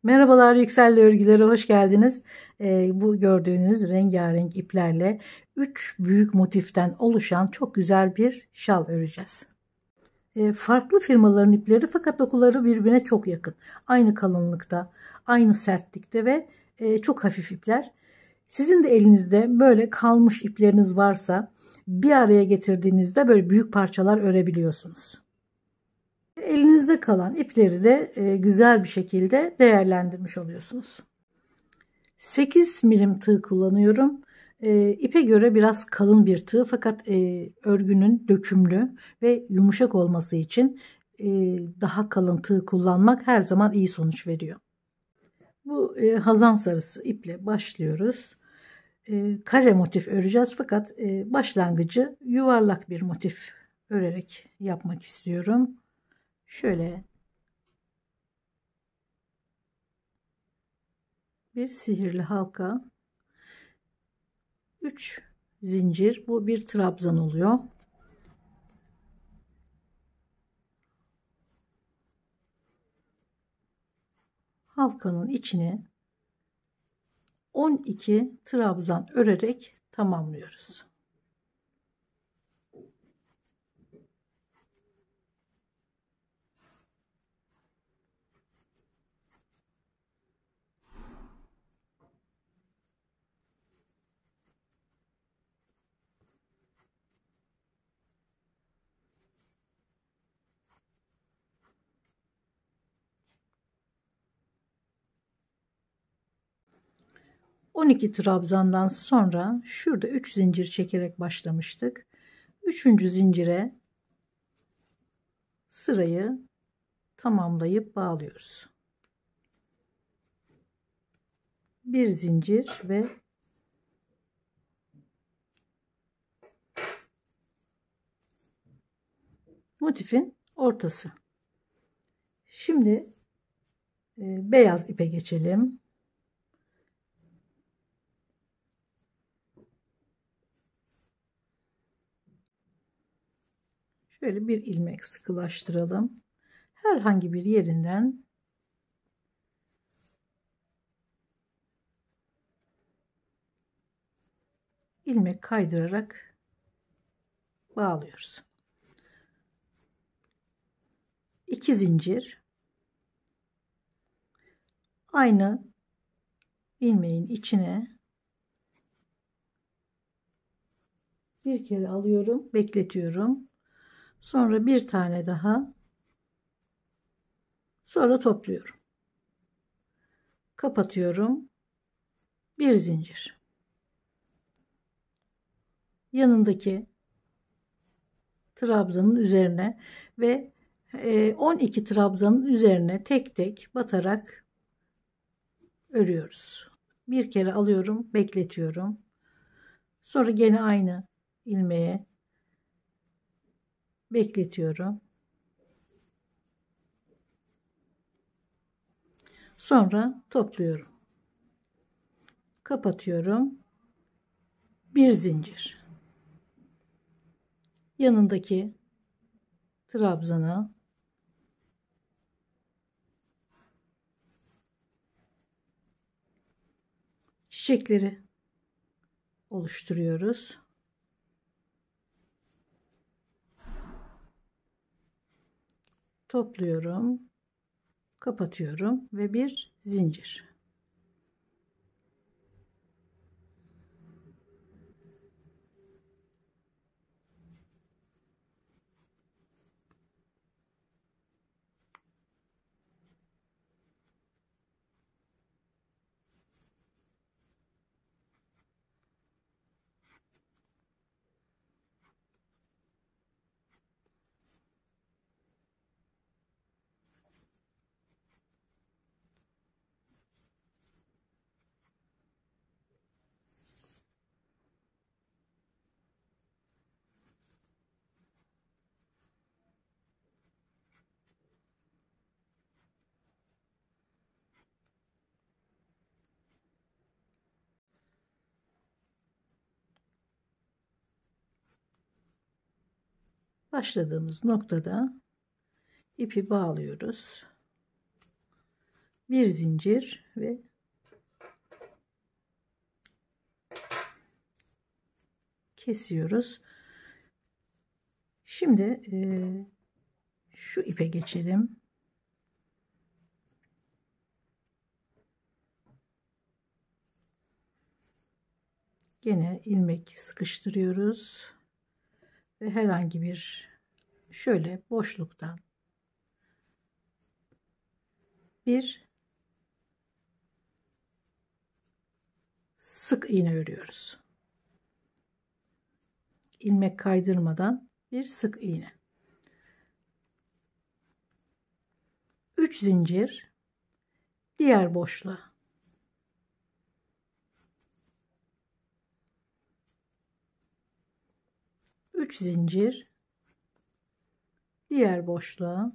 Merhabalar, Yüksel'le örgülere hoş geldiniz. Bu gördüğünüz rengarenk iplerle 3 büyük motiften oluşan çok güzel bir şal öreceğiz. Farklı firmaların ipleri fakat dokuları birbirine çok yakın. Aynı kalınlıkta, aynı sertlikte ve çok hafif ipler. Sizin de elinizde böyle kalmış ipleriniz varsa bir araya getirdiğinizde böyle büyük parçalar örebiliyorsunuz. Elinizde kalan ipleri de güzel bir şekilde değerlendirmiş oluyorsunuz. 8 milim tığ kullanıyorum. İpe göre biraz kalın bir tığ fakat örgünün dökümlü ve yumuşak olması için daha kalın tığ kullanmak her zaman iyi sonuç veriyor. Bu hazan sarısı iple başlıyoruz. Kare motif öreceğiz fakat başlangıcı yuvarlak bir motif örerek yapmak istiyorum. Şöyle bir sihirli halka, 3 zincir, bu bir trabzan oluyor. Halkanın içine 12 trabzan örerek tamamlıyoruz. ...12 trabzandan sonra şurada 3 zincir çekerek başlamıştık. 3. zincire sırayı tamamlayıp bağlıyoruz. Bir zincir ve motifin ortası. Şimdi beyaz ipe geçelim. Şöyle bir ilmek sıkılaştıralım. Herhangi bir yerinden ilmek kaydırarak bağlıyoruz. 2 zincir, aynı ilmeğin içine bir kere alıyorum, bekletiyorum. Sonra bir tane daha, sonra topluyorum. Kapatıyorum. Bir zincir. Yanındaki trabzanın üzerine ve 12 trabzanın üzerine tek tek batarak örüyoruz. Bir kere alıyorum, bekletiyorum. Sonra gene aynı ilmeğe bekletiyorum. Sonra topluyorum. Kapatıyorum. Bir zincir. Yanındaki trabzana çiçekleri oluşturuyoruz. Topluyorum, kapatıyorum ve bir zincir. Başladığımız noktada ipi bağlıyoruz. bir zincir ve kesiyoruz. Şimdi şu ipe geçelim. Gene ilmek sıkıştırıyoruz ve herhangi bir şöyle boşluktan bir sık iğne örüyoruz. İlmek kaydırmadan bir sık iğne. 3 zincir, diğer boşluğa. 3 zincir, diğer boşluğa.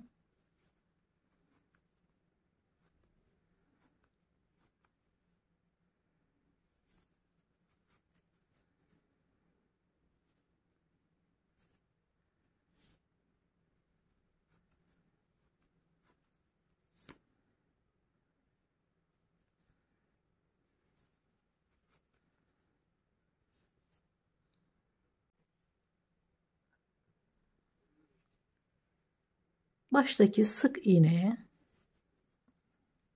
Baştaki sık iğneye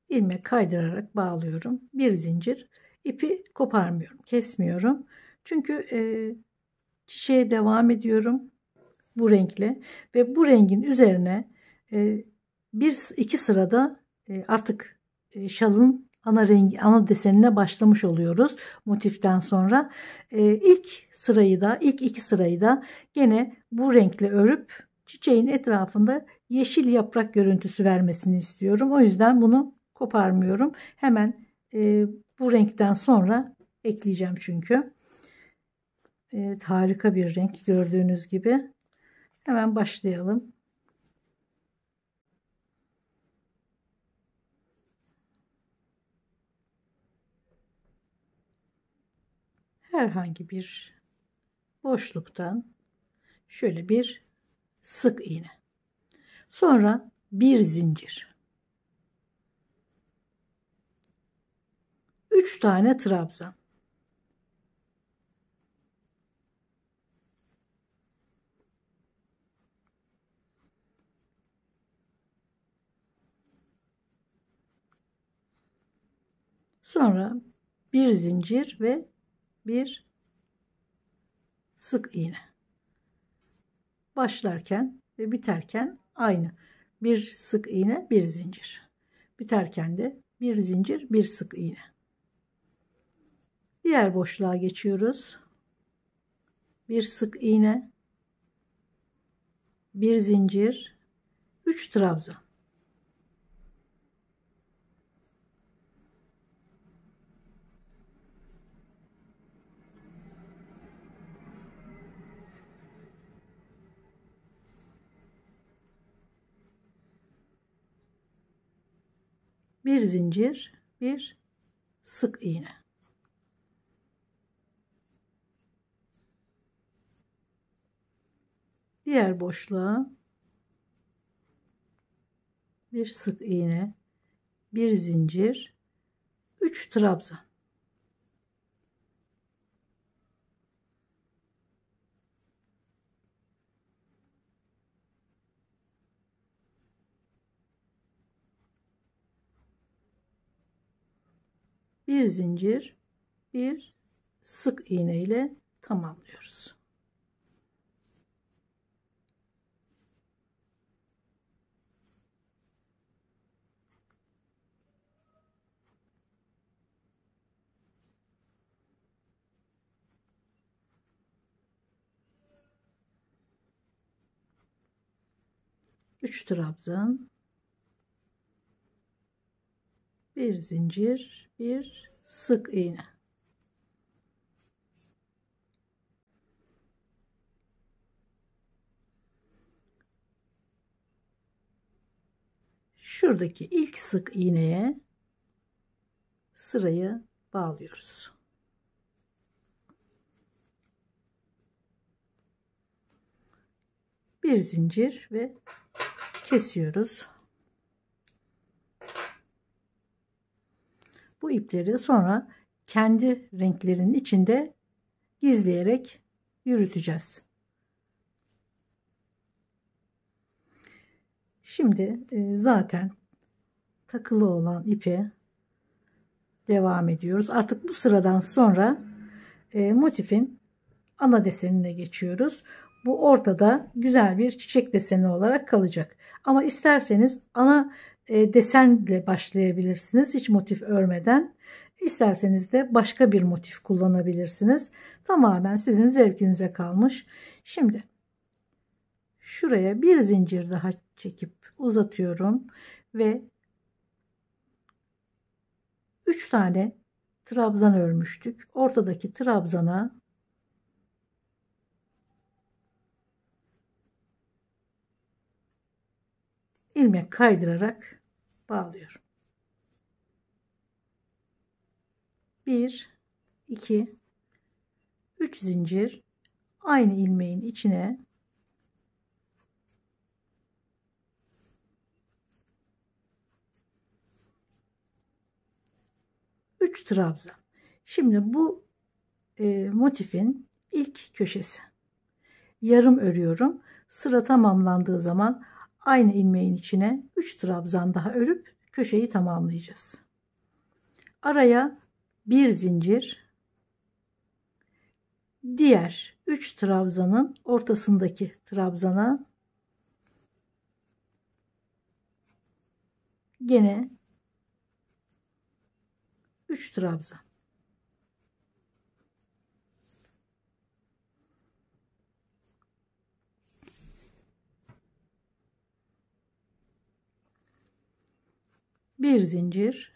ilmek kaydırarak bağlıyorum. Bir zincir, ipi koparmıyorum, kesmiyorum. Çünkü çiçeğe devam ediyorum bu renkle ve bu rengin üzerine bir iki sırada artık şalın ana rengi, ana desenine başlamış oluyoruz motiften sonra. İlk iki sırayı da gene bu renkle örüp çiçeğin etrafında yeşil yaprak görüntüsü vermesini istiyorum. O yüzden bunu koparmıyorum. Hemen bu renkten sonra ekleyeceğim çünkü. Evet, harika bir renk gördüğünüz gibi. Hemen başlayalım. Herhangi bir boşluktan şöyle bir sık iğne. Sonra bir zincir. 3 tane trabzan. Sonra bir zincir ve bir sık iğne. Başlarken ve biterken aynı. Bir sık iğne, bir zincir. Biterken de bir zincir, bir sık iğne. Diğer boşluğa geçiyoruz. Bir sık iğne, bir zincir, 3 trabzan. Bir zincir, bir sık iğne. Diğer boşluğa bir sık iğne, bir zincir, 3 trabzan. Bir zincir, bir sık iğne ile tamamlıyoruz. Üç trabzan, bir zincir, bir sık iğne. Şuradaki ilk sık iğneye sırayı bağlıyoruz. Bir zincir ve kesiyoruz. Bu ipleri sonra kendi renklerinin içinde gizleyerek yürüteceğiz. Şimdi zaten takılı olan ipe devam ediyoruz. Artık bu sıradan sonra motifin ana desenine geçiyoruz. Bu ortada güzel bir çiçek deseni olarak kalacak. Ama isterseniz ana desenle başlayabilirsiniz. Hiç motif örmeden. İsterseniz de başka bir motif kullanabilirsiniz. Tamamen sizin zevkinize kalmış. Şimdi şuraya bir zincir daha çekip uzatıyorum ve 3 tane trabzan örmüştük. Ortadaki trabzana ilmek kaydırarak bağlıyorum. 1 2 3 zincir aynı ilmeğin içine trabzan. Şimdi bu motifin ilk köşesi. Yarım örüyorum. Sıra tamamlandığı zaman aynı ilmeğin içine 3 trabzan daha örüp köşeyi tamamlayacağız. Araya bir zincir, diğer 3 trabzanın ortasındaki trabzana gene 3 trabzan. Bir zincir,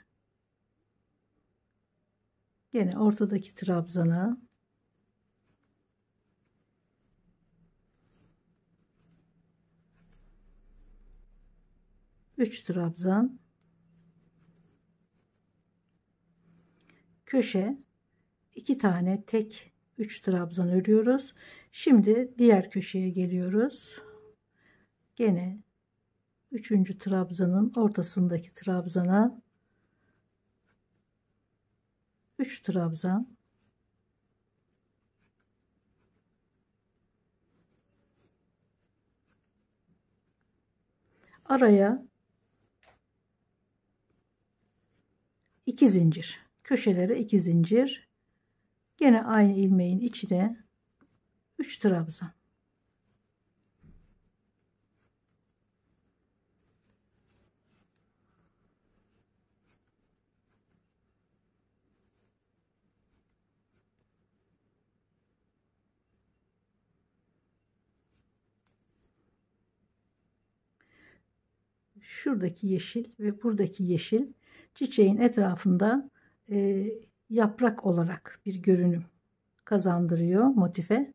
gene ortadaki trabzana 3 trabzan, köşe 2 tane tek 3 trabzan örüyoruz. Şimdi diğer köşeye geliyoruz. Gene 3. trabzanın ortasındaki trabzana 3 trabzan, araya 2 zincir, köşelere 2 zincir, gene aynı ilmeğin içine 3 trabzan. Şuradaki yeşil ve buradaki yeşil çiçeğin etrafında yaprak olarak bir görünüm kazandırıyor motife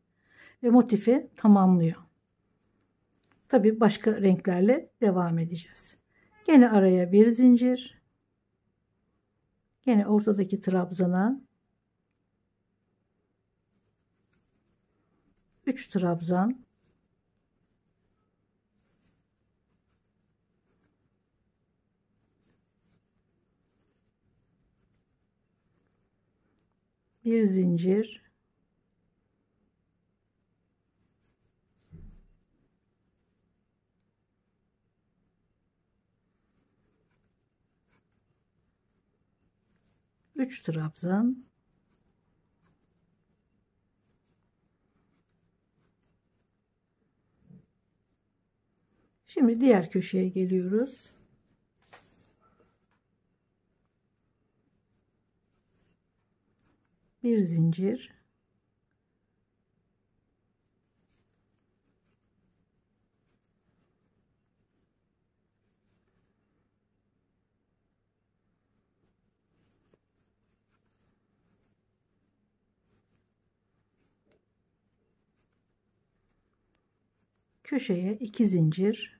ve motifi tamamlıyor. Tabi başka renklerle devam edeceğiz. Gene araya bir zincir, gene ortadaki trabzana 3 trabzan, bir zincir, üç trabzan, şimdi diğer köşeye geliyoruz. Bir zincir, köşeye 2 zincir,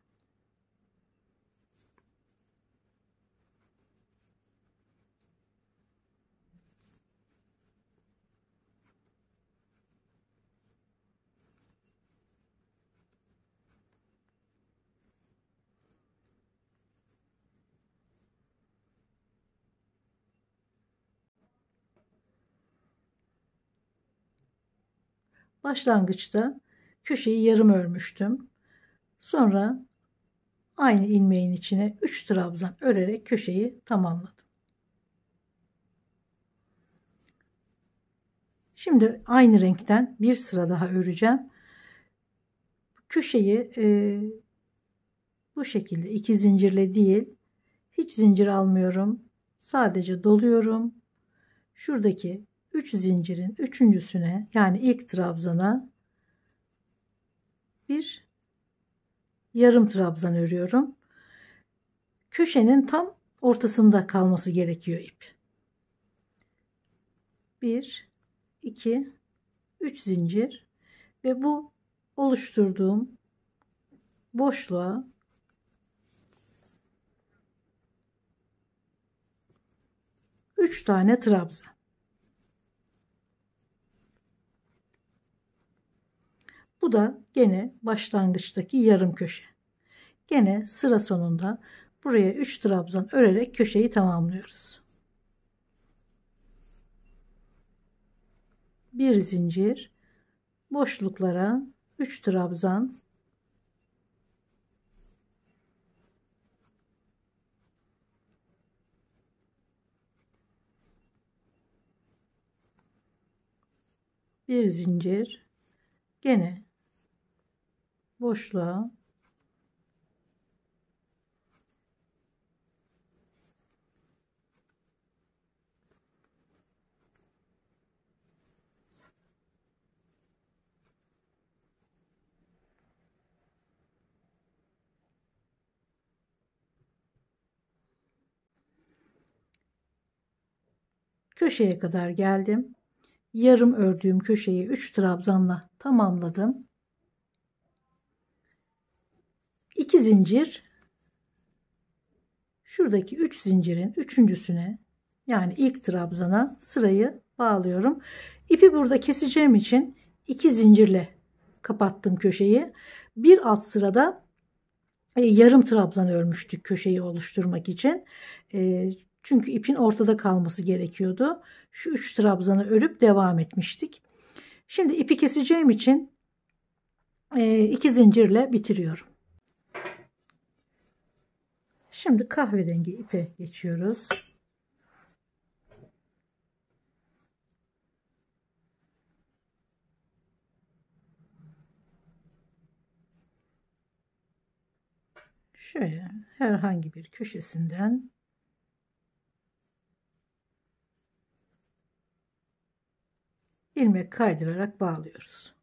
Başlangıçta köşeyi yarım örmüştüm. Sonra aynı ilmeğin içine 3 trabzan örerek köşeyi tamamladım. Şimdi aynı renkten bir sıra daha öreceğim. Köşeyi bu şekilde 2 zincirle değil, hiç zincir almıyorum. Sadece doluyorum. Şuradaki 3 zincirin üçüncüsüne, yani ilk trabzana bir yarım trabzan örüyorum. Köşenin tam ortasında kalması gerekiyor ip. 1 2 3 zincir ve bu oluşturduğum boşluğa 3 tane trabzan. Bu da gene başlangıçtaki yarım köşe. Gene sıra sonunda buraya 3 trabzan örerek köşeyi tamamlıyoruz. Bir zincir, boşluklara 3 trabzan, bir zincir, gene boşluğa köşeye kadar geldim. Yarım ördüğüm köşeyi 3 trabzanla tamamladım. 2 zincir, şuradaki 3 zincirin üçüncüsüne, yani ilk trabzana sırayı bağlıyorum. İpi burada keseceğim için 2 zincirle kapattım köşeyi. Bir alt sırada yarım trabzan örmüştük köşeyi oluşturmak için. Çünkü ipin ortada kalması gerekiyordu. Şu 3 trabzanı örüp devam etmiştik. Şimdi ipi keseceğim için 2 zincirle bitiriyorum. Şimdi kahverengi ipe geçiyoruz. Şöyle herhangi bir köşesinden ilmek kaydırarak bağlıyoruz.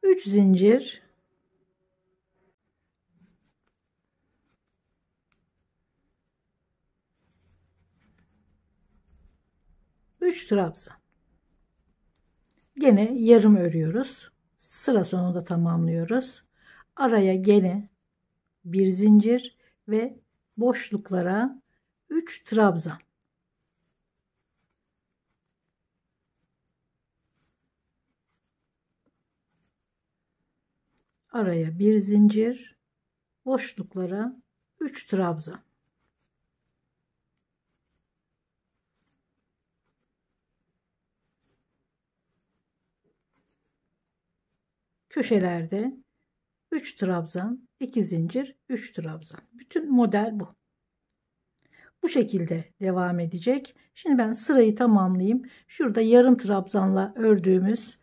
3 zincir, üç trabzan. Gene yarım örüyoruz. Sıra sonunda tamamlıyoruz. Araya gene bir zincir ve boşluklara 3 trabzan. Araya bir zincir, boşluklara 3 trabzan. Köşelerde 3 trabzan, 2 zincir, 3 trabzan. Bütün model bu. Bu şekilde devam edecek. Şimdi ben sırayı tamamlayayım. Şurada yarım trabzanla ördüğümüz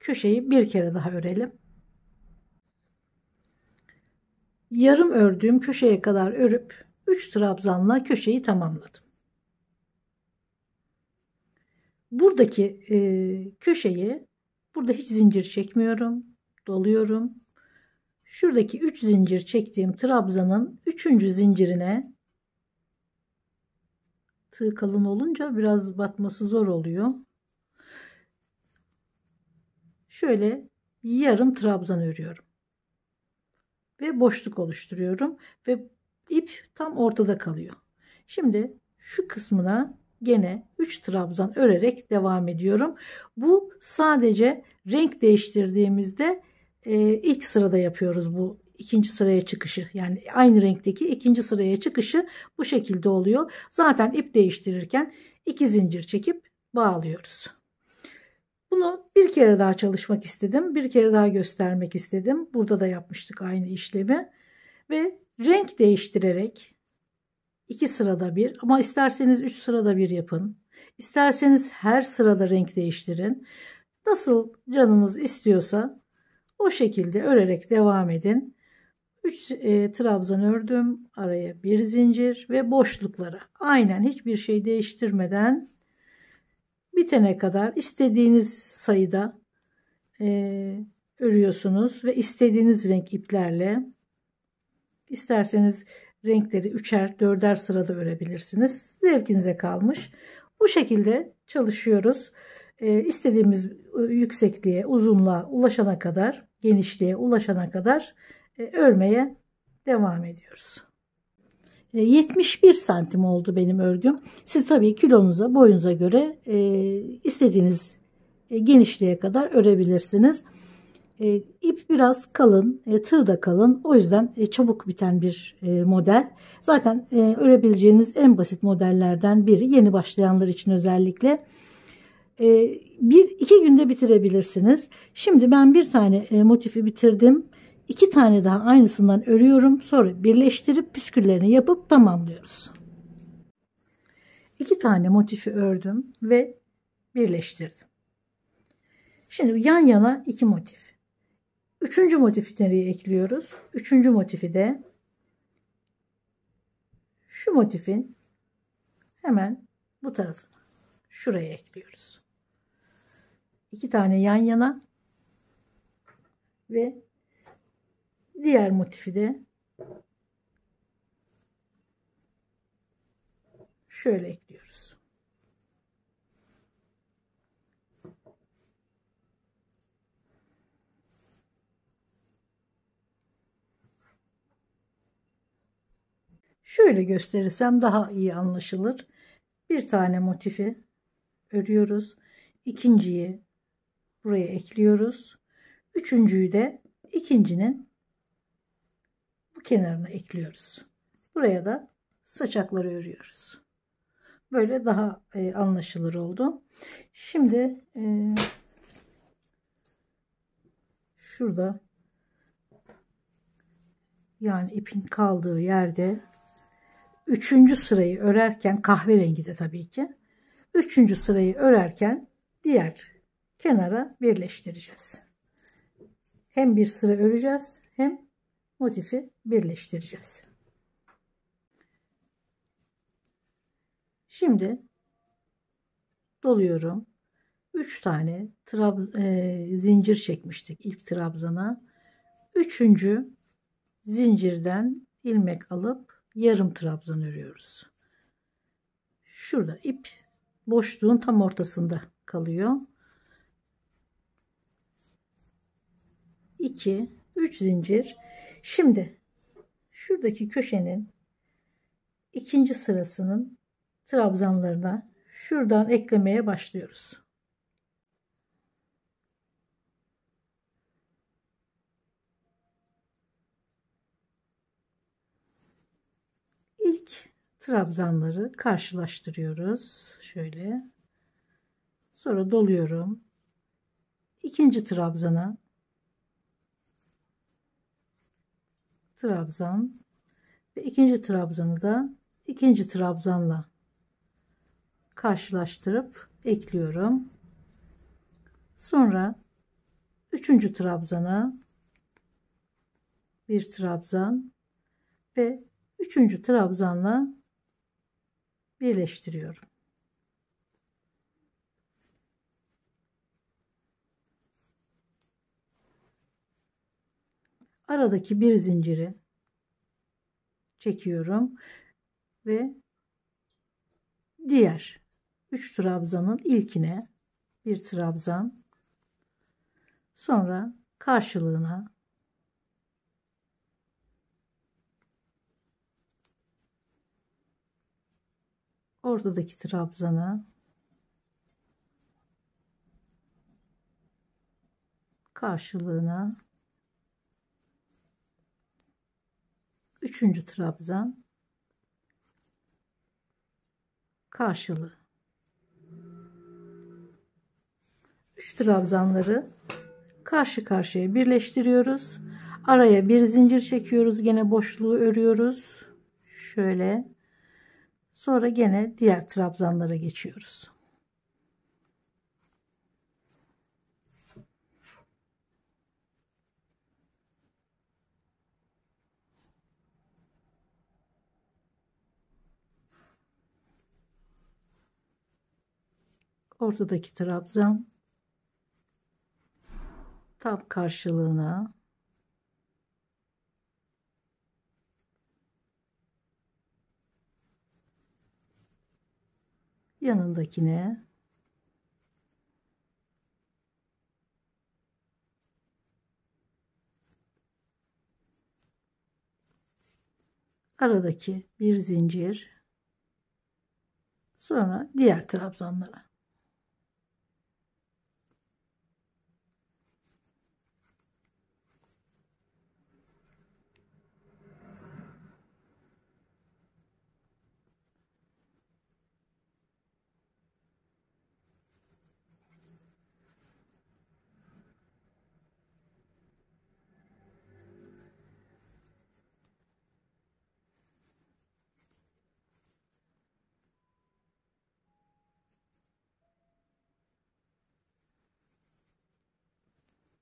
köşeyi bir kere daha örelim. Yarım ördüğüm köşeye kadar örüp 3 trabzanla köşeyi tamamladım. Buradaki köşeyi, burada hiç zincir çekmiyorum. Doluyorum. Şuradaki 3 zincir çektiğim trabzanın 3. zincirine, tığ kalın olunca biraz batması zor oluyor. Şöyle yarım trabzan örüyorum. Ve boşluk oluşturuyorum. Ve ip tam ortada kalıyor. Şimdi şu kısmına gene 3 trabzan örerek devam ediyorum. Bu sadece renk değiştirdiğimizde ilk sırada yapıyoruz bu ikinci sıraya çıkışı. Yani aynı renkteki ikinci sıraya çıkışı bu şekilde oluyor. Zaten ip değiştirirken 2 zincir çekip bağlıyoruz. Bunu bir kere daha çalışmak istedim. Bir kere daha göstermek istedim. Burada da yapmıştık aynı işlemi. Ve renk değiştirerek 2 sırada bir, ama isterseniz 3 sırada bir yapın. İsterseniz her sırada renk değiştirin. Nasıl canınız istiyorsa o şekilde örerek devam edin. 3 trabzan ördüm. Araya bir zincir ve boşluklara aynen hiçbir şey değiştirmeden bitene kadar istediğiniz sayıda örüyorsunuz ve istediğiniz renk iplerle, isterseniz renkleri 3'er 4'er sırada örebilirsiniz. Zevkinize kalmış. Bu şekilde çalışıyoruz. İstediğimiz yüksekliğe, uzunluğa ulaşana kadar, genişliğe ulaşana kadar örmeye devam ediyoruz. 71 santim oldu benim örgüm. Siz tabii kilonuza, boyunuza göre istediğiniz genişliğe kadar örebilirsiniz. İp biraz kalın, tığ da kalın. O yüzden çabuk biten bir model. Zaten örebileceğiniz en basit modellerden biri. Yeni başlayanlar için özellikle. 1-2 günde bitirebilirsiniz. Şimdi ben bir tane motifi bitirdim. 2 tane daha aynısından örüyorum. Sonra birleştirip püsküllerini yapıp tamamlıyoruz. 2 tane motifi ördüm ve birleştirdim. Şimdi yan yana 2 motif. Üçüncü motifi nereye ekliyoruz? Üçüncü motifi de şu motifin hemen bu tarafına, şuraya ekliyoruz. 2 tane yan yana ve diğer motifi de şöyle ekliyoruz. Şöyle gösterirsem daha iyi anlaşılır. Bir tane motifi örüyoruz. İkinciyi buraya ekliyoruz. Üçüncüyü de ikincinin bu kenarına ekliyoruz. Buraya da saçakları örüyoruz. Böyle daha anlaşılır oldu. Şimdi şurada, yani ipin kaldığı yerde üçüncü sırayı örerken, kahverengi de tabii ki, üçüncü sırayı örerken diğer kenara birleştireceğiz. Hem bir sıra öreceğiz hem motifi birleştireceğiz. Şimdi doluyorum. 3 tane zincir çekmiştik ilk trabzana. Üçüncü zincirden ilmek alıp yarım trabzan örüyoruz. Şurada ip boşluğun tam ortasında kalıyor. 2 3 zincir. Şimdi şuradaki köşenin ikinci sırasının trabzanlarına şuradan eklemeye başlıyoruz. İlk trabzanları karşılaştırıyoruz. Şöyle. Sonra doluyorum. İkinci trabzana trabzan ve ikinci trabzanı da ikinci trabzanla karşılaştırıp ekliyorum. Sonra üçüncü trabzana bir trabzan ve üçüncü trabzanla birleştiriyorum. Aradaki bir zinciri çekiyorum ve diğer 3 trabzanın ilkine bir trabzan, sonra karşılığına ortadaki trabzana, karşılığına üçüncü trabzan, karşılığı. 3 trabzanları karşı karşıya birleştiriyoruz. Araya bir zincir çekiyoruz. Gene boşluğu örüyoruz. Şöyle. Sonra gene diğer trabzanlara geçiyoruz. Ortadaki trabzan tam karşılığına yanındakine aradaki bir zincir, sonra diğer trabzanlara.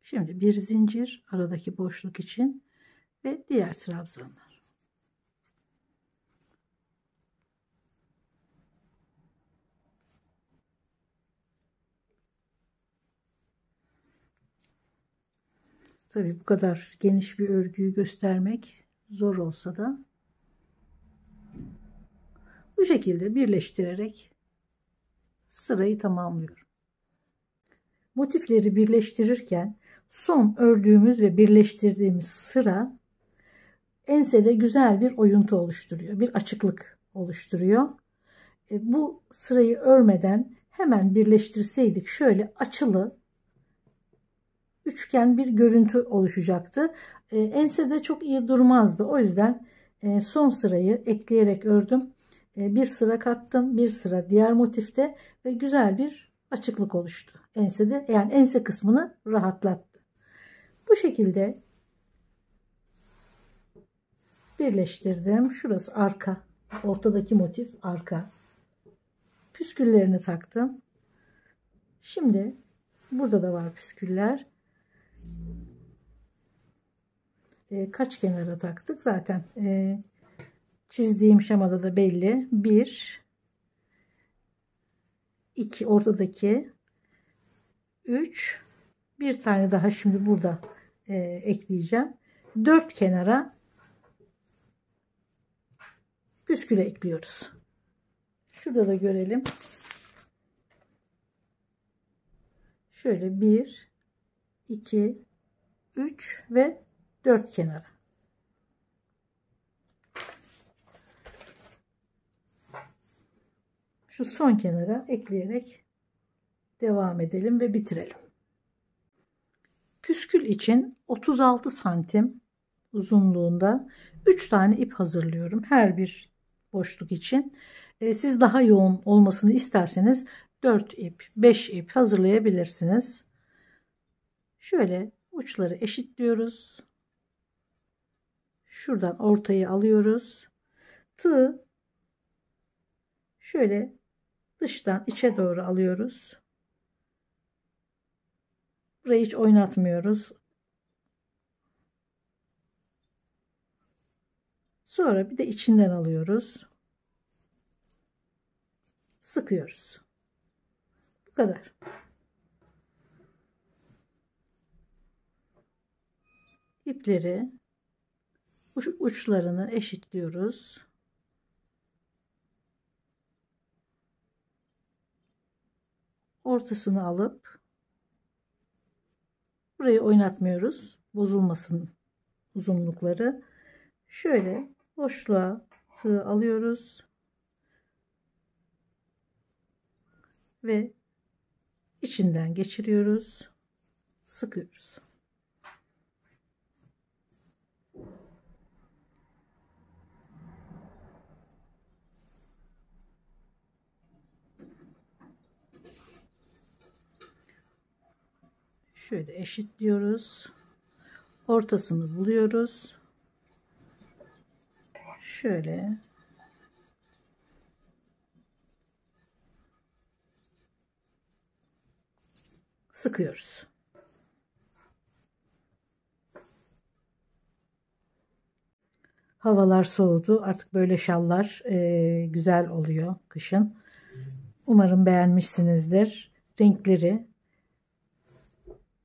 Şimdi bir zincir aradaki boşluk için ve diğer trabzanlar. Tabii bu kadar geniş bir örgüyü göstermek zor olsa da bu şekilde birleştirerek sırayı tamamlıyorum. Motifleri birleştirirken son ördüğümüz ve birleştirdiğimiz sıra ensede güzel bir oyuntu oluşturuyor. Bir açıklık oluşturuyor. Bu sırayı örmeden hemen birleştirseydik şöyle açılı üçgen bir görüntü oluşacaktı. Ensede çok iyi durmazdı. O yüzden son sırayı ekleyerek ördüm. Bir sıra kattım, bir sıra diğer motifte ve güzel bir açıklık oluştu ensede. Yani ense kısmını rahatlattı. Bu şekilde birleştirdim. Şurası arka. Ortadaki motif arka. Püsküllerini taktım. Şimdi burada da var püsküller. Kaç kenara taktık zaten çizdiğim şemada da belli. 1 2 ortadaki 3 bir tane daha şimdi burada ekleyeceğim. 4 kenara püsküle ekliyoruz. Şurada da görelim. Şöyle 1 2 3 ve 4 kenara. Şu son kenara ekleyerek devam edelim ve bitirelim. Püskül için 36 santim uzunluğunda 3 tane ip hazırlıyorum. Her bir boşluk için. Siz daha yoğun olmasını isterseniz 4 ip, 5 ip hazırlayabilirsiniz. Şöyle uçları eşitliyoruz. Şuradan ortayı alıyoruz. Tığı şöyle dıştan içe doğru alıyoruz. Burayı hiç oynatmıyoruz. Sonra bir de içinden alıyoruz. Sıkıyoruz. Bu kadar. İpleri uçlarını eşitliyoruz. Ortasını alıp burayı oynatmıyoruz. Bozulmasın uzunlukları. Şöyle boşluğa tığ alıyoruz. Ve içinden geçiriyoruz. Sıkıyoruz. Şöyle eşitliyoruz. Ortasını buluyoruz. Şöyle sıkıyoruz. Havalar soğudu. Artık böyle şallar güzel oluyor kışın. Umarım beğenmişsinizdir. Renkleri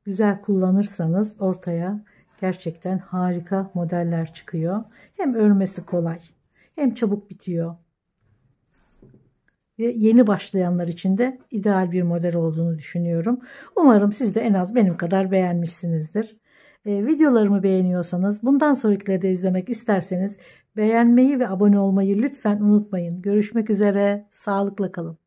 güzel kullanırsanız ortaya gerçekten harika modeller çıkıyor. Hem örmesi kolay, hem çabuk bitiyor. Ve yeni başlayanlar için de ideal bir model olduğunu düşünüyorum. Umarım siz de en az benim kadar beğenmişsinizdir. Videolarımı beğeniyorsanız, bundan sonrakileri de izlemek isterseniz beğenmeyi ve abone olmayı lütfen unutmayın. Görüşmek üzere, sağlıkla kalın.